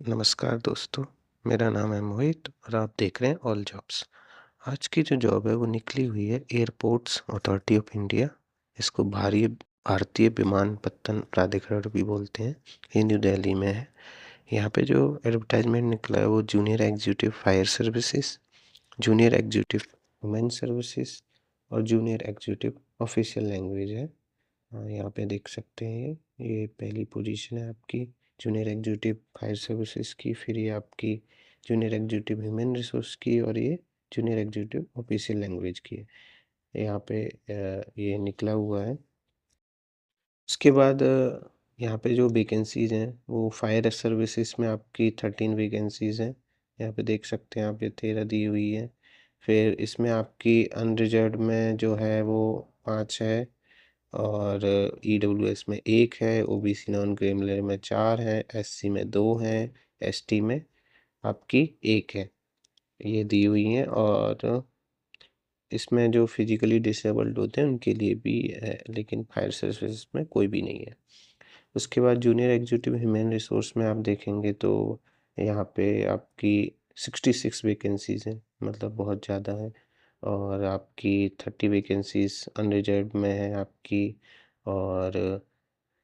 नमस्कार दोस्तों, मेरा नाम है मोहित और आप देख रहे हैं ऑल जॉब्स। आज की जो जॉब है वो निकली हुई है एयरपोर्ट्स अथॉरिटी ऑफ इंडिया। इसको भारतीय विमानपत्तन प्राधिकरण भी बोलते हैं। ये न्यू दिल्ली में है। यहाँ पे जो एडवर्टाइजमेंट निकला है वो junior executive fire services, junior executive women services और जूनियर एग्जीक्यूटिव ऑफिशियल लैंग्वेज है। यहाँ पे देख सकते हैं ये पहली पोजीशन है आपकी जूनियर एग्जीक्यूटिव फायर सर्विसेज की, फिर ये आपकी जूनियर एग्जीक्यूटिव ह्यूमन रिसोर्स की और ये जूनियर एग्जीक्यूटिव ऑफिशियल लैंग्वेज की है। यहाँ पे ये निकला हुआ है। उसके बाद यहाँ पे जो वैकेंसीज़ हैं वो फायर सर्विसेज में आपकी 13 वैकेंसीज़ हैं। यहाँ पे देख सकते हैं आप, ये 13 दी हुई है। फिर इसमें आपकी अनरिजर्व्ड में जो है वो 5 है और ईडब्ल्यूएस में 1 है, ओबीसी नॉन क्रीमिनल में 4 हैं, एससी में 2 हैं, एसटी में आपकी 1 है। ये दी हुई हैं और इसमें जो फिजिकली डिसेबल्ड होते हैं उनके लिए भी है, लेकिन फायर सर्विसेज में कोई भी नहीं है। उसके बाद जूनियर एग्जीक्यूटिव ह्यूमन रिसोर्स में आप देखेंगे तो यहाँ पे आपकी 66 वैकेंसीज़ हैं, मतलब बहुत ज़्यादा है। और आपकी 30 वैकेंसीज अनरिजर्व्ड में है आपकी, और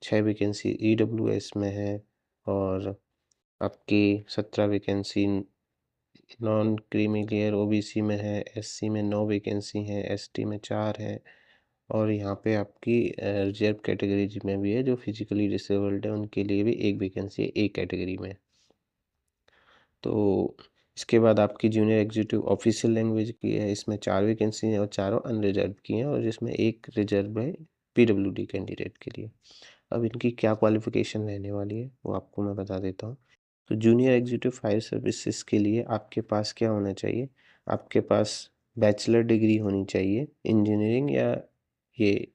6 वैकेंसी ईडब्ल्यूएस में है, और आपकी 17 vacancy non creamy layer OBC में है, एससी में 9 वैकेंसी हैं, एसटी में 4 है, और यहाँ पे आपकी रिजर्व कैटेगरी में भी है, जो फिजिकली डिसेबल्ड है उनके लिए भी 1 वैकेंसी है एक कैटेगरी में। तो इसके बाद आपकी जूनियर एग्जीक्यूटिव ऑफिशियल लैंग्वेज की है, इसमें 4 वैकेंसी हैं और चारों अनरिजर्व की हैं, और जिसमें एक रिजर्व है पीडब्ल्यूडी कैंडिडेट के लिए। अब इनकी क्या क्वालिफिकेशन रहने वाली है वो आपको मैं बता देता हूँ। तो जूनियर एग्जीक्यूटिव फायर सर्विसेज के लिए आपके पास क्या होना चाहिए? आपके पास बैचलर डिग्री होनी चाहिए इंजीनियरिंग या ये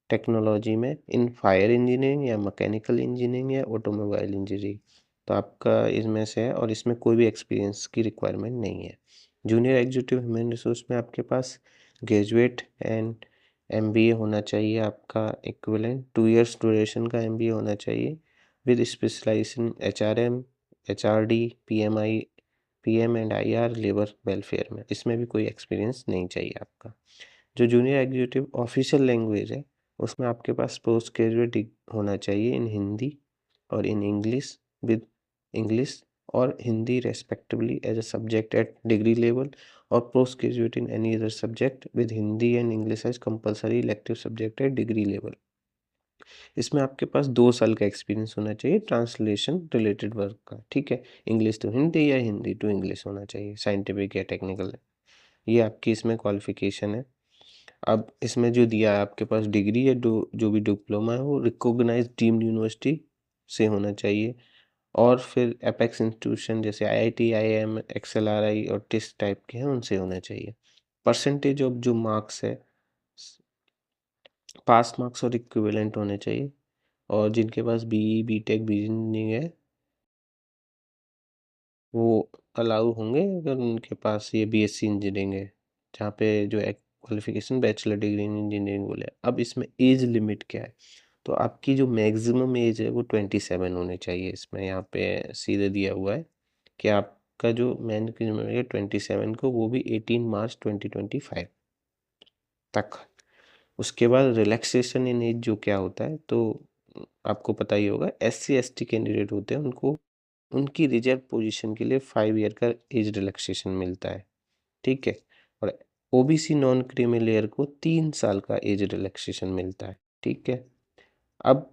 टेक्नोलॉजी में, इन फायर इंजीनियरिंग या मैकेनिकल इंजीनियरिंग या ऑटोमोबाइल इंजीनियरिंग। तो आपका इसमें से है और इसमें कोई भी एक्सपीरियंस की रिक्वायरमेंट नहीं है। जूनियर एग्जीक्यूटिव ह्यूमन रिसोर्स में आपके पास ग्रेजुएट एंड एमबीए होना चाहिए, आपका इक्विवेलेंट 2 इयर्स ड्यूरेशन का एमबीए होना चाहिए with specialisation HRM, HRD, PMI, PM and IR, labour welfare में। इसमें भी कोई एक्सपीरियंस नहीं चाहिए आपका। जो जूनियर एग्जीक्यूटिव ऑफिशियल लैंग्वेज है उसमें आपके पास पोस्ट ग्रेजुएट होना चाहिए इन हिंदी और इन इंग्लिश, विद इंग्लिश और Hindi respectively as a subject at degree level, और post graduate in any other subject with Hindi and English as compulsory elective subject at degree level. इसमें आपके पास 2 साल का एक्सपीरियंस होना चाहिए ट्रांसलेशन रिलेटेड वर्क का, ठीक है। इंग्लिश टू हिंदी या हिंदी टू इंग्लिश होना चाहिए, साइंटिफिक या टेक्निकल। ये आपकी इसमें क्वालिफिकेशन है। अब इसमें जो दिया है आपके पास डिग्री या जो भी डिप्लोमा है वो रिकॉग्नाइज्ड डीम्ड यूनिवर्सिटी से होना चाहिए, और फिर एपेक्स इंस्टीट्यूशन जैसे आईआईटी, आईआईएम, एक्सएलआरआई और टिस्ट टाइप के हैं उनसे होना चाहिए। परसेंटेज ऑफ जो मार्क्स है, पास मार्क्स और इक्विवेलेंट होने चाहिए, और जिनके पास बीई, बीटेक, बीइंजीनियरिंग है वो अलाउ होंगे अगर उनके पास ये बीएससी इंजीनियरिंग है, जहाँ पे जो qualification bachelor degree in engineering बोले। अब इसमें एज लिमिट क्या है? तो आपकी जो मैक्सिमम एज है वो 27 होनी चाहिए। इसमें यहाँ पे सीधे दिया हुआ है कि आपका जो मैक्सिमम है 27 को, वो भी 18 मार्च 2025 तक। उसके बाद रिलैक्सेशन इन एज जो क्या होता है, तो आपको पता ही होगा, एससी एसटी कैंडिडेट होते हैं उनको उनकी रिजर्व पोजीशन के लिए 5 ईयर का एज रिलैक्सेशन मिलता है, ठीक है। और ओबीसी नॉन क्रीमी लेयर को 3 साल का एज रिलैक्सेशन मिलता है, ठीक है। अब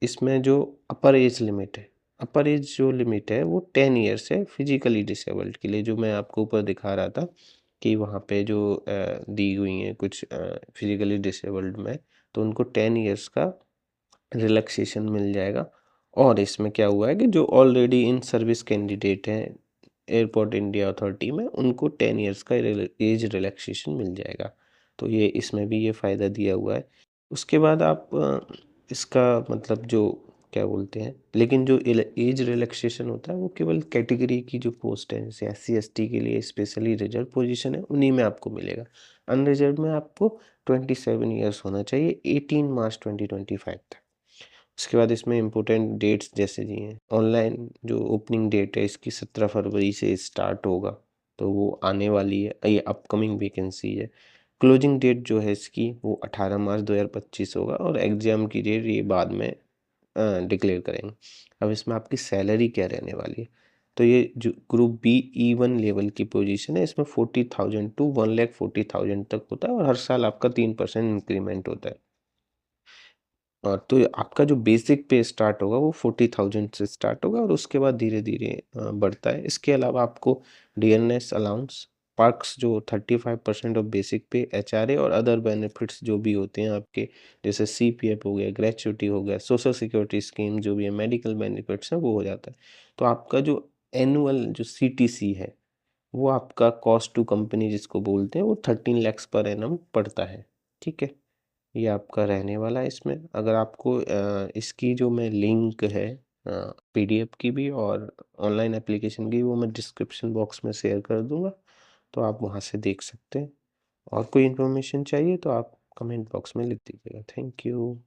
इसमें जो अपर एज लिमिट है, अपर एज जो लिमिट है वो 10 ईयर्स है फिजिकली डिसेबल्ड के लिए, जो मैं आपको ऊपर दिखा रहा था कि वहाँ पे जो दी हुई हैं कुछ फिजिकली डिसेबल्ड में, तो उनको 10 ईयर्स का रिलैक्सेशन मिल जाएगा। और इसमें क्या हुआ है कि जो ऑलरेडी इन सर्विस कैंडिडेट हैं एयरपोर्ट इंडिया अथॉरिटी में, उनको 10 ईयर्स का एज रिलैक्सेशन मिल जाएगा। तो ये इसमें भी ये फ़ायदा दिया हुआ है। उसके बाद आप इसका मतलब जो क्या बोलते हैं, लेकिन जो एज रिलैक्सेशन होता है वो केवल कैटेगरी की जो पोस्ट है, जैसे एससी एसटी के लिए स्पेशली रिजर्व पोजीशन है, उन्हीं में आपको मिलेगा। अनरिजर्व में आपको 27 ईयर्स होना चाहिए 18 मार्च 2025 तक। उसके बाद इसमें इम्पोर्टेंट डेट्स जैसे जी हैं, ऑनलाइन जो ओपनिंग डेट है इसकी 17 फरवरी से स्टार्ट होगा, तो वो आने वाली है, ये अपकमिंग वैकेंसी है। क्लोजिंग डेट जो है इसकी वो 18 मार्च 2025 होगा और एग्ज़ाम की डेट ये बाद में डिक्लेयर करेंगे। अब इसमें आपकी सैलरी क्या रहने वाली है, तो ये जो ग्रुप बी E1 लेवल की पोजीशन है इसमें 40,000 टू 1,40,000 तक होता है और हर साल आपका 3% इंक्रीमेंट होता है। तो आपका जो बेसिक पे स्टार्ट होगा वो 40,000 से स्टार्ट होगा और उसके बाद धीरे-धीरे बढ़ता है। इसके अलावा आपको डियरनेस अलाउंस, पर्क्स जो 35% ऑफ बेसिक पे, एचआरए और अदर बेनिफिट्स जो भी होते हैं आपके, जैसे सीपीएफ हो गया, ग्रेच्युटी हो गया, सोशल सिक्योरिटी स्कीम जो भी है, मेडिकल बेनिफिट्स हैं वो हो जाता है। तो आपका जो एनुअल जो सीटीसी है, वो आपका कॉस्ट टू कंपनी जिसको बोलते हैं वो 13 लैक्स पर एनम पड़ता है। ठीक है? ये आपका रहने वाला है इसमें। अगर आपको इसकी जो मैं लिंक है पीडीएफ की भी और ऑनलाइन एप्लीकेशन की, वो मैं डिस्क्रिप्शन बॉक्स में शेयर कर दूंगा, तो आप वहाँ से देख सकते हैं। और कोई इन्फॉर्मेशन चाहिए तो आप कमेंट बॉक्स में लिख दीजिएगा। Thank you.